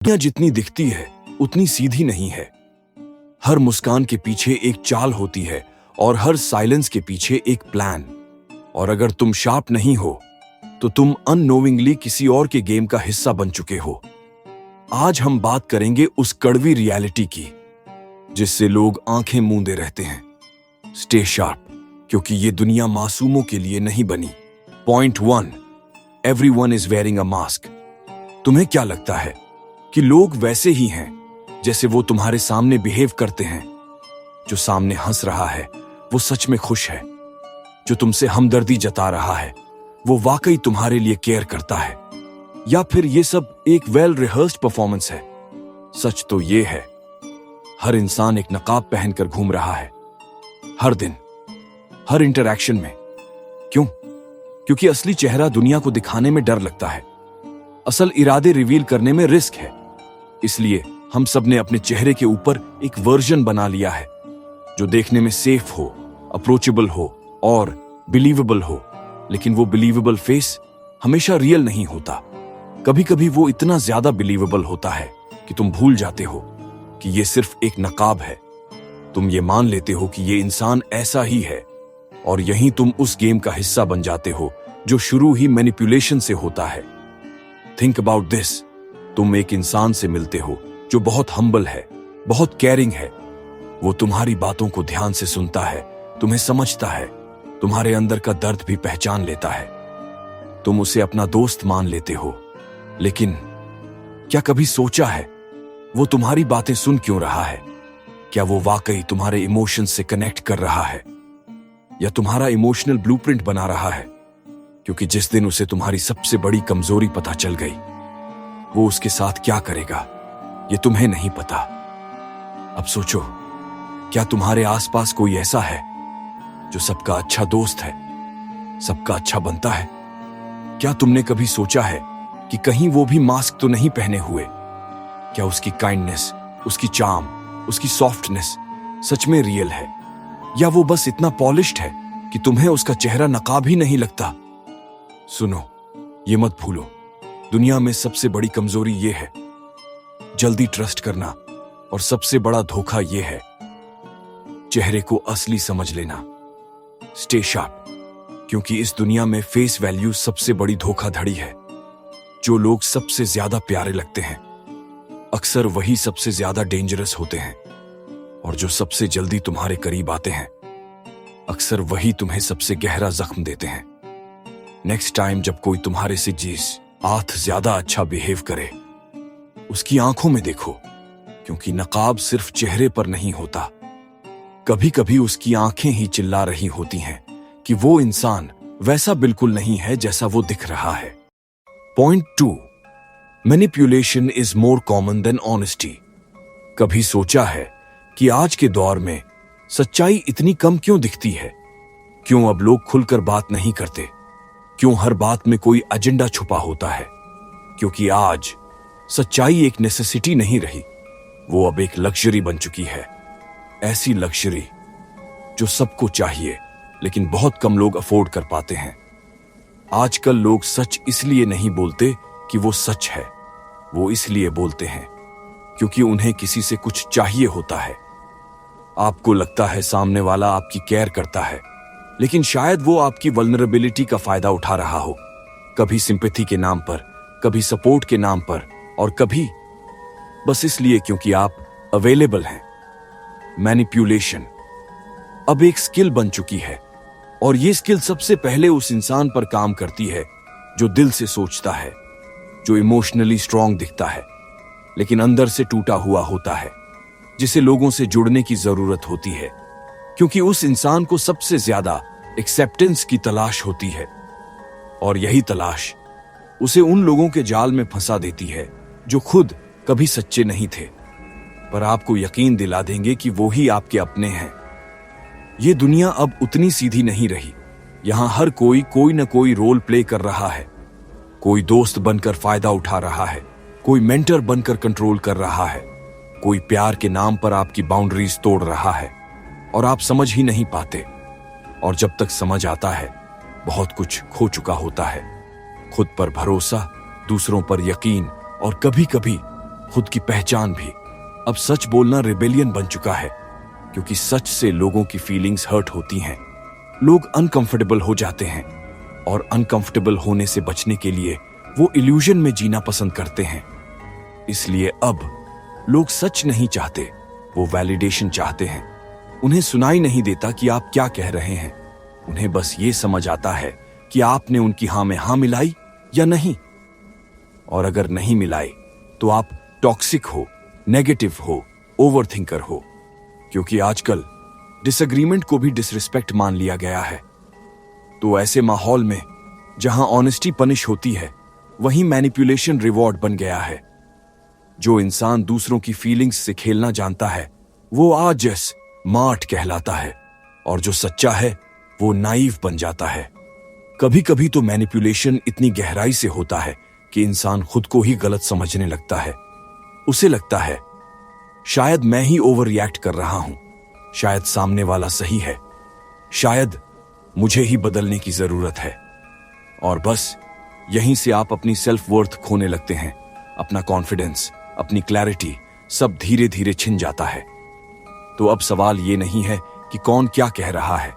दुनिया जितनी दिखती है उतनी सीधी नहीं है। हर मुस्कान के पीछे एक चाल होती है और हर साइलेंस के पीछे एक प्लान। और अगर तुम शार्प नहीं हो तो तुम अननोविंगली किसी और के गेम का हिस्सा बन चुके हो। आज हम बात करेंगे उस कड़वी रियलिटी की जिससे लोग आंखें मूंदे रहते हैं। स्टे शार्प, क्योंकि ये दुनिया मासूमों के लिए नहीं बनी। Point 1, everyone is wearing a mask. तुम्हें क्या लगता है कि लोग वैसे ही हैं जैसे वो तुम्हारे सामने बिहेव करते हैं? जो सामने हंस रहा है वो सच में खुश है। जो तुमसे हमदर्दी जता रहा है वो वाकई तुम्हारे लिए केयर करता है। या फिर ये सब एक वेल रिहर्स्ड परफॉर्मेंस है? सच तो ये है, हर इंसान एक नकाब पहनकर घूम रहा है, हर दिन, हर इंटरैक्शन में। क्यों? क्योंकि असली चेहरा दुनिया को दिखाने में डर लगता है, असल इरादे रिवील करने में रिस्क है। इसलिए हम सब ने अपने चेहरे के ऊपर एक वर्जन बना लिया है जो देखने में सेफ हो, अप्रोचेबल हो और बिलीवेबल हो। लेकिन वो बिलीवेबल फेस हमेशा रियल नहीं होता। कभी कभी वो इतना ज्यादा बिलीवेबल होता है कि तुम भूल जाते हो कि ये सिर्फ एक नकाब है। तुम ये मान लेते हो कि ये इंसान ऐसा ही है, और यहीं तुम उस गेम का हिस्सा बन जाते हो जो शुरू ही मैनिपुलेशन से होता है। Think about this. तुम एक इंसान से मिलते हो जो बहुत हम्बल है, बहुत केयरिंग है। वो तुम्हारी बातों को ध्यान से सुनता है, तुम्हें समझता है, तुम्हारे अंदर का दर्द भी पहचान लेता है। तुम उसे अपना दोस्त मान लेते हो, लेकिन क्या कभी सोचा है वो तुम्हारी बातें सुन क्यों रहा है? क्या वो वाकई तुम्हारे इमोशंस से कनेक्ट कर रहा है, या तुम्हारा इमोशनल ब्लूप्रिंट बना रहा है? क्योंकि जिस दिन उसे तुम्हारी सबसे बड़ी कमजोरी पता चल गई, वो उसके साथ क्या करेगा ये तुम्हें नहीं पता। अब सोचो, क्या तुम्हारे आसपास कोई ऐसा है जो सबका अच्छा दोस्त है, सबका अच्छा बनता है? क्या तुमने कभी सोचा है कि कहीं वो भी मास्क तो नहीं पहने हुए? क्या उसकी काइंडनेस, उसकी चार्म, उसकी सॉफ्टनेस सच में रियल है, या वो बस इतना पॉलिश्ड है कि तुम्हें उसका चेहरा नकाब ही नहीं लगता? सुनो, ये मत भूलो, दुनिया में सबसे बड़ी कमजोरी ये है, जल्दी ट्रस्ट करना, और सबसे बड़ा धोखा ये है, चेहरे को असली समझ लेना। स्टे शार्प, क्योंकि इस दुनिया में फेस वैल्यू सबसे बड़ी धोखाधड़ी है। जो लोग सबसे ज्यादा प्यारे लगते हैं अक्सर वही सबसे ज्यादा डेंजरस होते हैं, और जो सबसे जल्दी तुम्हारे करीब आते हैं अक्सर वही तुम्हें सबसे गहरा जख्म देते हैं। नेक्स्ट टाइम जब कोई तुम्हारे से जिस आठ ज्यादा अच्छा बिहेव करे, उसकी आंखों में देखो, क्योंकि नकाब सिर्फ चेहरे पर नहीं होता। कभी कभी उसकी आंखें ही चिल्ला रही होती हैं कि वो इंसान वैसा बिल्कुल नहीं है जैसा वो दिख रहा है। Point 2, manipulation is more common than honesty. कभी सोचा है कि आज के दौर में सच्चाई इतनी कम क्यों दिखती है? क्यों अब लोग खुलकर बात नहीं करते? क्यों हर बात में कोई एजेंडा छुपा होता है? क्योंकि आज सच्चाई एक नेसेसिटी नहीं रही, वो अब एक लग्जरी बन चुकी है। ऐसी लग्जरी जो सबको चाहिए लेकिन बहुत कम लोग अफोर्ड कर पाते हैं। आजकल लोग सच इसलिए नहीं बोलते कि वो सच है, वो इसलिए बोलते हैं क्योंकि उन्हें किसी से कुछ चाहिए होता है। आपको लगता है सामने वाला आपकी केयर करता है, लेकिन शायद वो आपकी वल्नरेबिलिटी का फायदा उठा रहा हो, कभी सिंपैथी के नाम पर, कभी सपोर्ट के नाम पर, और कभी बस इसलिए क्योंकि आप अवेलेबल हैं। मैनिपुलेशन अब एक स्किल बन चुकी है, और ये स्किल सबसे पहले उस इंसान पर काम करती है जो दिल से सोचता है, जो इमोशनली स्ट्रांग दिखता है लेकिन अंदर से टूटा हुआ होता है, जिसे लोगों से जुड़ने की जरूरत होती है, क्योंकि उस इंसान को सबसे ज्यादा एक्सेप्टेंस की तलाश होती है। और यही तलाश उसे उन लोगों के जाल में फंसा देती है जो खुद कभी सच्चे नहीं थे, पर आपको यकीन दिला देंगे कि वो ही आपके अपने हैं। ये दुनिया अब उतनी सीधी नहीं रही। यहां हर कोई न कोई रोल प्ले कर रहा है। कोई दोस्त बनकर फायदा उठा रहा है, कोई मेंटर बनकर कंट्रोल कर रहा है, कोई प्यार के नाम पर आपकी बाउंड्रीज तोड़ रहा है, और आप समझ ही नहीं पाते। और जब तक समझ आता है, बहुत कुछ खो चुका होता है। खुद पर भरोसा, दूसरों पर यकीन, और कभी कभी खुद की पहचान भी। अब सच बोलना रिबेलियन बन चुका है, क्योंकि सच से लोगों की फीलिंग्स हर्ट होती हैं। लोग अनकंफर्टेबल हो जाते हैं, और अनकंफर्टेबल होने से बचने के लिए वो इल्यूजन में जीना पसंद करते हैं। इसलिए अब लोग सच नहीं चाहते, वो वैलिडेशन चाहते हैं। उन्हें सुनाई नहीं देता कि आप क्या कह रहे हैं, उन्हें बस ये समझ आता है कि आपने उनकी हाँ में हाँ मिलाई या नहीं। और अगर नहीं मिलाई तो आप टॉक्सिक हो, नेगेटिव हो, ओवरथिंकर हो, क्योंकि आजकल डिसएग्रीमेंट को भी डिसरिस्पेक्ट मान लिया गया है। तो ऐसे माहौल में जहां ऑनेस्टी पनिश होती है, वहीं मैनिपुलेशन रिवॉर्ड बन गया है। जो इंसान दूसरों की फीलिंग्स से खेलना जानता है, वो आजिज़ मार्ट कहलाता है, और जो सच्चा है वो नाइव बन जाता है। कभी कभी तो मैनिपुलेशन इतनी गहराई से होता है कि इंसान खुद को ही गलत समझने लगता है। उसे लगता है शायद मैं ही ओवर रिएक्ट कर रहा हूं, शायद सामने वाला सही है, शायद मुझे ही बदलने की जरूरत है। और बस यहीं से आप अपनी सेल्फ वर्थ खोने लगते हैं। अपना कॉन्फिडेंस, अपनी क्लैरिटी सब धीरे धीरे छिन जाता है। तो अब सवाल ये नहीं है कि कौन क्या कह रहा है,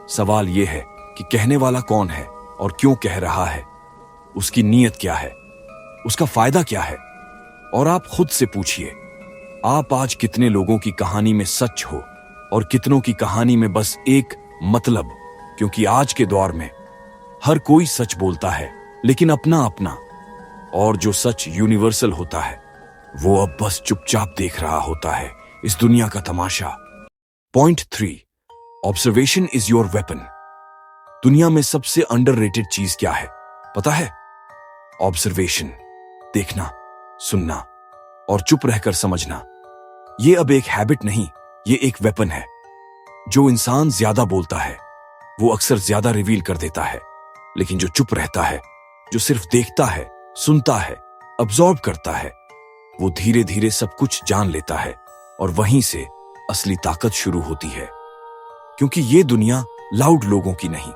सवाल ये है कि कहने वाला कौन है और क्यों कह रहा है, उसकी नीयत क्या है, उसका फायदा क्या है। और आप खुद से पूछिए, आप आज कितने लोगों की कहानी में सच हो और कितनों की कहानी में बस एक मतलब। क्योंकि आज के दौर में हर कोई सच बोलता है, लेकिन अपना अपना, और जो सच यूनिवर्सल होता है वो अब बस चुपचाप देख रहा होता है इस दुनिया का तमाशा। Point 3, observation is your weapon. दुनिया में सबसे अंडररेटेड चीज क्या है पता है? ऑब्जर्वेशन, देखना, सुनना और चुप रहकर समझना। ये अब एक हैबिट नहीं, ये एक वेपन है। जो इंसान ज्यादा बोलता है वो अक्सर ज्यादा रिवील कर देता है, लेकिन जो चुप रहता है, जो सिर्फ देखता है, सुनता है, अब्सॉर्ब करता है, वो धीरे धीरे सब कुछ जान लेता है। और वहीं से असली ताकत शुरू होती है। क्योंकि ये दुनिया लाउड लोगों की नहीं,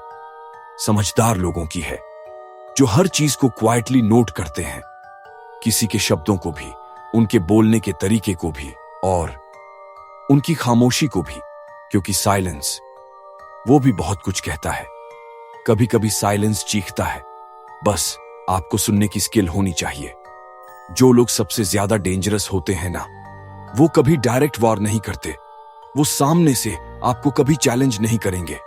समझदार लोगों की है, जो हर चीज को क्वाइटली नोट करते हैं, किसी के शब्दों को भी, उनके बोलने के तरीके को भी, और उनकी खामोशी को भी। क्योंकि साइलेंस वो भी बहुत कुछ कहता है। कभी कभी साइलेंस चीखता है, बस आपको सुनने की स्किल होनी चाहिए। जो लोग सबसे ज्यादा डेंजरस होते हैं ना, वो कभी डायरेक्ट वॉर नहीं करते, वो सामने से आपको कभी चैलेंज नहीं करेंगे।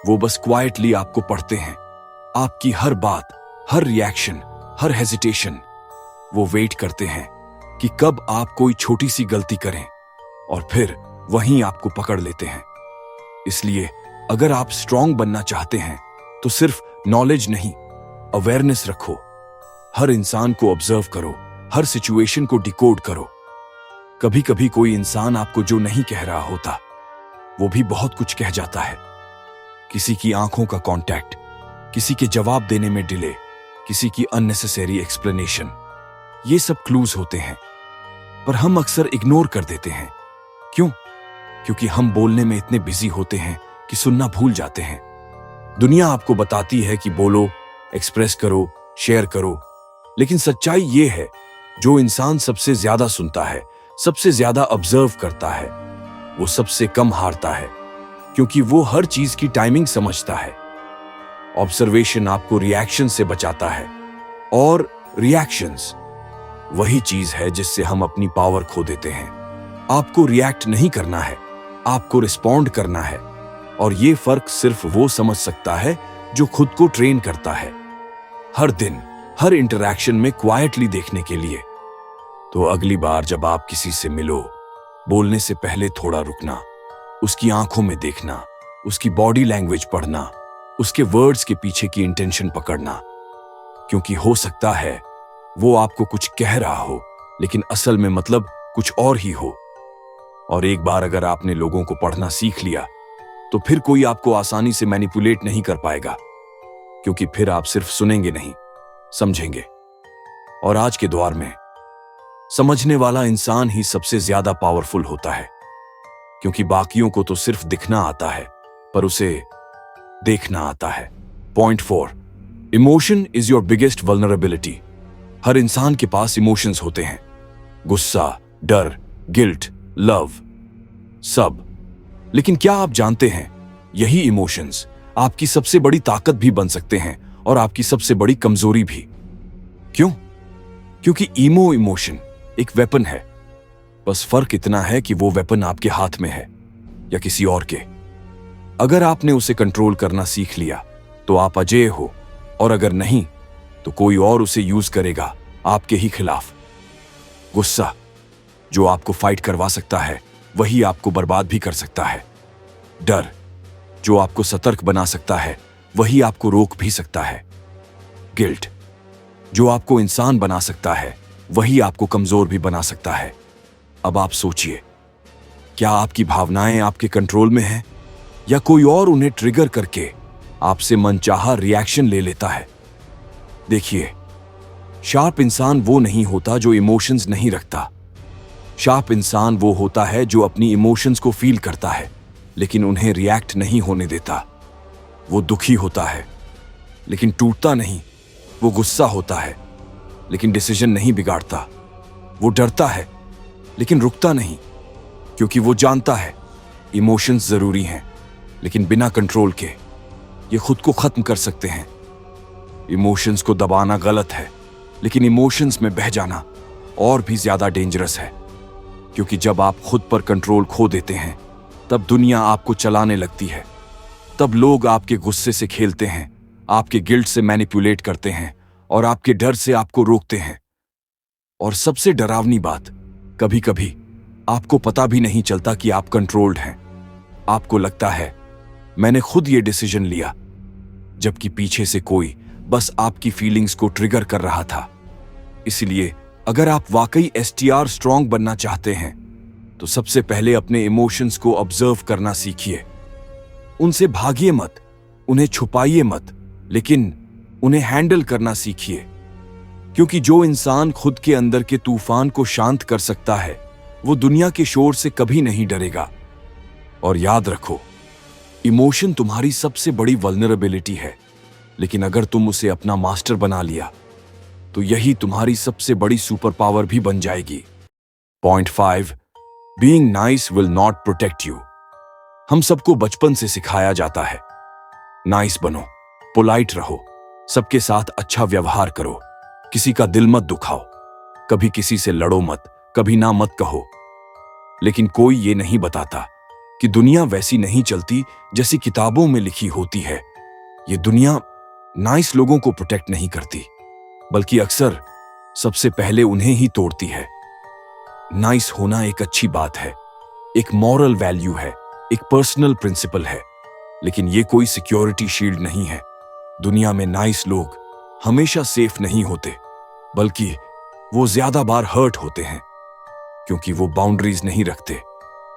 वो बस क्वाइटली आपको पढ़ते हैं, आपकी हर बात, हर रिएक्शन, हर हेजिटेशन। वो वेट करते हैं कि कब आप कोई छोटी सी गलती करें, और फिर वहीं आपको पकड़ लेते हैं। इसलिए अगर आप स्ट्रांग बनना चाहते हैं तो सिर्फ नॉलेज नहीं, अवेयरनेस रखो। हर इंसान को ऑब्जर्व करो, हर सिचुएशन को डिकोड करो। कभी कभी कोई इंसान आपको जो नहीं कह रहा होता, वो भी बहुत कुछ कह जाता है। किसी की आंखों का कांटेक्ट, किसी के जवाब देने में डिले, किसी की अननेसेसरी एक्सप्लेनेशन, ये सब क्लूज होते हैं। पर हम अक्सर इग्नोर कर देते हैं। क्यों? क्योंकि हम बोलने में इतने बिजी होते हैं कि सुनना भूल जाते हैं। दुनिया आपको बताती है कि बोलो, एक्सप्रेस करो, शेयर करो, लेकिन सच्चाई ये है, जो इंसान सबसे ज्यादा सुनता है, सबसे ज्यादा ऑब्जर्व करता है, वो सबसे कम हारता है, क्योंकि वो हर चीज की टाइमिंग समझता है। ऑब्जर्वेशन आपको रिएक्शन से बचाता है, और रिएक्शंस वही चीज है जिससे हम अपनी पावर खो देते हैं। आपको रिएक्ट नहीं करना है, आपको रिस्पॉन्ड करना है। और ये फर्क सिर्फ वो समझ सकता है जो खुद को ट्रेन करता है, हर दिन, हर इंटरैक्शन में क्वाइटली देखने के लिए। तो अगली बार जब आप किसी से मिलो, बोलने से पहले थोड़ा रुकना, उसकी आंखों में देखना, उसकी बॉडी लैंग्वेज पढ़ना, उसके वर्ड्स के पीछे की इंटेंशन पकड़ना। क्योंकि हो सकता है वो आपको कुछ कह रहा हो, लेकिन असल में मतलब कुछ और ही हो। और एक बार अगर आपने लोगों को पढ़ना सीख लिया, तो फिर कोई आपको आसानी से मैनिपुलेट नहीं कर पाएगा, क्योंकि फिर आप सिर्फ सुनेंगे नहीं, समझेंगे। और आज के दौर में समझने वाला इंसान ही सबसे ज्यादा पावरफुल होता है, क्योंकि बाकियों को तो सिर्फ दिखना आता है, पर उसे देखना आता है। Point 4, emotion is your biggest vulnerability. हर इंसान के पास इमोशंस होते हैं, गुस्सा, डर, गिल्ट, लव, सब। लेकिन क्या आप जानते हैं, यही इमोशंस आपकी सबसे बड़ी ताकत भी बन सकते हैं और आपकी सबसे बड़ी कमजोरी भी। क्यों? क्योंकि इमोशन एक वेपन है। बस फर्क इतना है कि वो वेपन आपके हाथ में है या किसी और के। अगर आपने उसे कंट्रोल करना सीख लिया तो आप अजेय हो, और अगर नहीं तो कोई और उसे यूज करेगा आपके ही खिलाफ। गुस्सा जो आपको फाइट करवा सकता है वही आपको बर्बाद भी कर सकता है। डर जो आपको सतर्क बना सकता है वही आपको रोक भी सकता है। गिल्ट जो आपको इंसान बना सकता है वही आपको कमजोर भी बना सकता है। अब आप सोचिए, क्या आपकी भावनाएं आपके कंट्रोल में हैं या कोई और उन्हें ट्रिगर करके आपसे मनचाहा रिएक्शन ले लेता है? देखिए, शार्प इंसान वो नहीं होता जो इमोशंस नहीं रखता। शार्प इंसान वो होता है जो अपनी इमोशंस को फील करता है लेकिन उन्हें रिएक्ट नहीं होने देता। वो दुखी होता है लेकिन टूटता नहीं। वो गुस्सा होता है लेकिन डिसीजन नहीं बिगाड़ता। वो डरता है लेकिन रुकता नहीं, क्योंकि वो जानता है इमोशंस जरूरी हैं लेकिन बिना कंट्रोल के ये खुद को खत्म कर सकते हैं। इमोशंस को दबाना गलत है, लेकिन इमोशंस में बह जाना और भी ज्यादा डेंजरस है, क्योंकि जब आप खुद पर कंट्रोल खो देते हैं तब दुनिया आपको चलाने लगती है। तब लोग आपके गुस्से से खेलते हैं, आपके गिल्ट से मैनिपुलेट करते हैं और आपके डर से आपको रोकते हैं। और सबसे डरावनी बात, कभी कभी आपको पता भी नहीं चलता कि आप कंट्रोल्ड हैं। आपको लगता है मैंने खुद ये डिसीजन लिया, जबकि पीछे से कोई बस आपकी फीलिंग्स को ट्रिगर कर रहा था। इसलिए अगर आप वाकई STR स्ट्रांग बनना चाहते हैं तो सबसे पहले अपने इमोशंस को ऑब्जर्व करना सीखिए। उनसे भागिए मत, उन्हें छुपाइए मत, लेकिन उन्हें हैंडल करना सीखिए। क्योंकि जो इंसान खुद के अंदर के तूफान को शांत कर सकता है वो दुनिया के शोर से कभी नहीं डरेगा। और याद रखो, इमोशन तुम्हारी सबसे बड़ी वल्नरेबिलिटी है, लेकिन अगर तुम उसे अपना मास्टर बना लिया तो यही तुम्हारी सबसे बड़ी सुपर पावर भी बन जाएगी। Point 5, being nice will not protect you. हम सबको बचपन से सिखाया जाता है, नाइस बनो, पोलाइट रहो, सबके साथ अच्छा व्यवहार करो, किसी का दिल मत दुखाओ, कभी किसी से लड़ो मत, कभी ना मत कहो। लेकिन कोई ये नहीं बताता कि दुनिया वैसी नहीं चलती जैसी किताबों में लिखी होती है। ये दुनिया नाइस लोगों को प्रोटेक्ट नहीं करती, बल्कि अक्सर सबसे पहले उन्हें ही तोड़ती है। नाइस होना एक अच्छी बात है, एक मॉरल वैल्यू है, एक पर्सनल प्रिंसिपल है, लेकिन ये कोई सिक्योरिटी शील्ड नहीं है। दुनिया में नाइस लोग हमेशा सेफ नहीं होते, बल्कि वो ज्यादा बार हर्ट होते हैं, क्योंकि वो बाउंड्रीज नहीं रखते,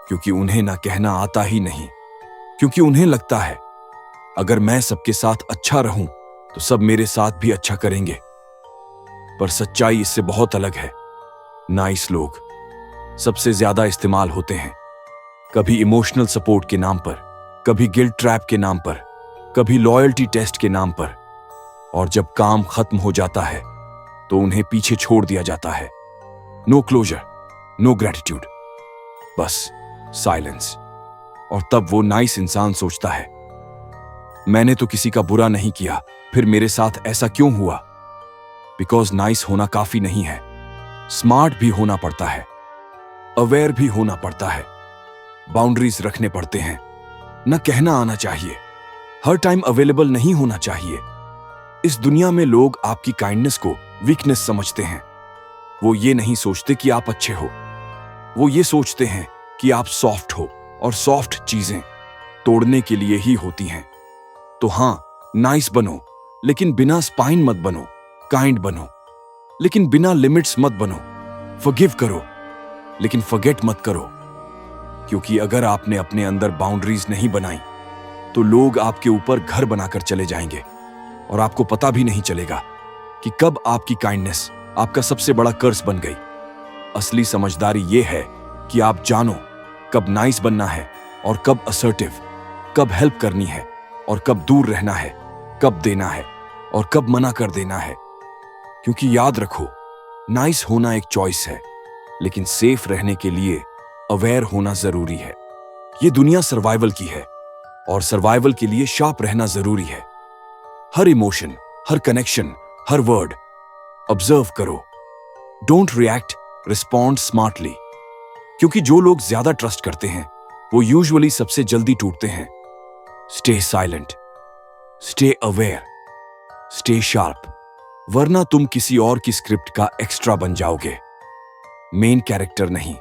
क्योंकि उन्हें ना कहना आता ही नहीं, क्योंकि उन्हें लगता है अगर मैं सबके साथ अच्छा रहूं तो सब मेरे साथ भी अच्छा करेंगे। पर सच्चाई इससे बहुत अलग है। नाइस लोग सबसे ज्यादा इस्तेमाल होते हैं, कभी इमोशनल सपोर्ट के नाम पर, कभी गिल्ट ट्रैप के नाम पर, कभी लॉयल्टी टेस्ट के नाम पर। और जब काम खत्म हो जाता है तो उन्हें पीछे छोड़ दिया जाता है। नो क्लोजर, नो ग्रेटिट्यूड, बस साइलेंस। और तब वो नाइस इंसान सोचता है, मैंने तो किसी का बुरा नहीं किया, फिर मेरे साथ ऐसा क्यों हुआ? बिकॉज नाइस होना काफी नहीं है, स्मार्ट भी होना पड़ता है, अवेयर भी होना पड़ता है, बाउंड्रीज रखने पड़ते हैं। न कहना आना चाहिए, हर टाइम अवेलेबल नहीं होना चाहिए। इस दुनिया में लोग आपकी काइंडनेस को वीकनेस समझते हैं। वो ये नहीं सोचते कि आप अच्छे हो, वो ये सोचते हैं कि आप सॉफ्ट हो, और सॉफ्ट चीजें तोड़ने के लिए ही होती हैं। तो हां, नाइस बनो, लेकिन बिना स्पाइन मत बनो। काइंड बनो, लेकिन बिना लिमिट्स मत बनो। फॉरगिव करो, लेकिन फॉरगेट मत करो। क्योंकि अगर आपने अपने अंदर बाउंड्रीज नहीं बनाई तो लोग आपके ऊपर घर बनाकर चले जाएंगे, और आपको पता भी नहीं चलेगा कि कब आपकी काइंडनेस आपका सबसे बड़ा कर्स बन गई। असली समझदारी यह है कि आप जानो कब नाइस बनना है और कब असर्टिव, कब हेल्प करनी है और कब दूर रहना है, कब देना है और कब मना कर देना है। क्योंकि याद रखो, नाइस होना एक चॉइस है, लेकिन सेफ रहने के लिए अवेयर होना जरूरी है। ये दुनिया सर्वाइवल की है और सर्वाइवल के लिए शार्प रहना जरूरी है। हर इमोशन, हर कनेक्शन, हर वर्ड ऑब्जर्व करो। Don't react, respond smartly. क्योंकि जो लोग ज्यादा ट्रस्ट करते हैं वो यूजुअली सबसे जल्दी टूटते हैं। Stay silent, stay aware, stay sharp, वरना तुम किसी और की स्क्रिप्ट का एक्स्ट्रा बन जाओगे, मेन कैरेक्टर नहीं।